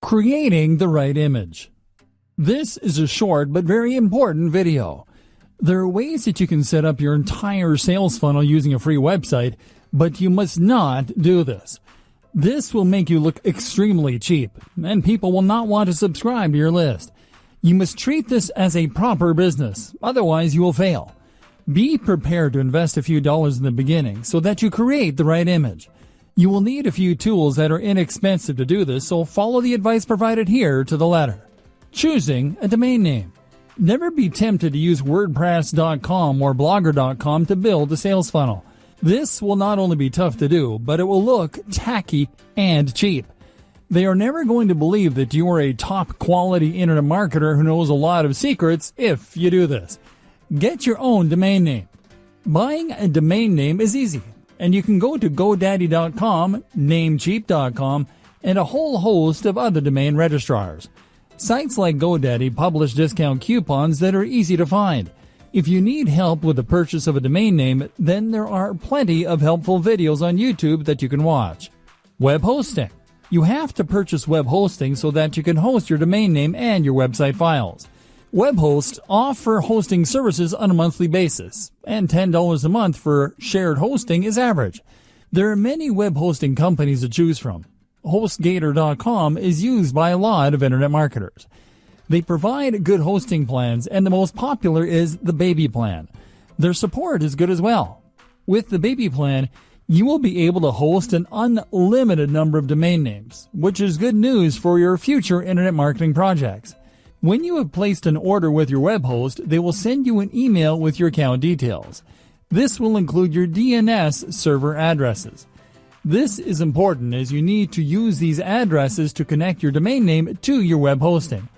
Creating the right image. This is a short but very important video. There are ways that you can set up your entire sales funnel using a free website, but you must not do this. This will make you look extremely cheap, and people will not want to subscribe to your list. You must treat this as a proper business, otherwise you will fail. Be prepared to invest a few dollars in the beginning so that you create the right image. You will need a few tools that are inexpensive to do this, so follow the advice provided here to the letter. Choosing a domain name. Never be tempted to use WordPress.com or Blogger.com to build a sales funnel. This will not only be tough to do, but it will look tacky and cheap. They are never going to believe that you are a top quality internet marketer who knows a lot of secrets if you do this. Get your own domain name. Buying a domain name is easy, and you can go to GoDaddy.com, Namecheap.com, and a whole host of other domain registrars. Sites like GoDaddy publish discount coupons that are easy to find. If you need help with the purchase of a domain name, then there are plenty of helpful videos on YouTube that you can watch. Web hosting. You have to purchase web hosting so that you can host your domain name and your website files. Web hosts offer hosting services on a monthly basis, and $10 a month for shared hosting is average. There are many web hosting companies to choose from. HostGator.com is used by a lot of internet marketers. They provide good hosting plans, and the most popular is the Baby Plan. Their support is good as well. With the Baby Plan, you will be able to host an unlimited number of domain names, which is good news for your future internet marketing projects. When you have placed an order with your web host, they will send you an email with your account details. This will include your DNS server addresses. This is important as you need to use these addresses to connect your domain name to your web hosting.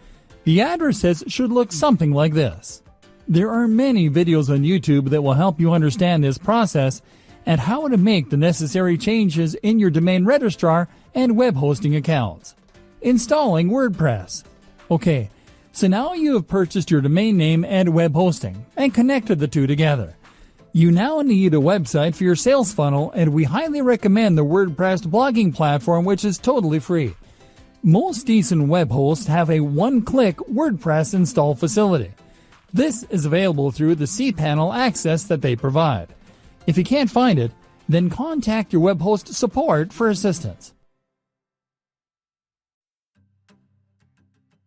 The addresses should look something like this. There are many videos on YouTube that will help you understand this process and how to make the necessary changes in your domain registrar and web hosting accounts. Installing WordPress. Okay, so now you have purchased your domain name and web hosting and connected the two together. You now need a website for your sales funnel, and we highly recommend the WordPress blogging platform, which is totally free. Most decent web hosts have a one-click WordPress install facility. This is available through the cPanel access that they provide. If you can't find it, then contact your web host support for assistance.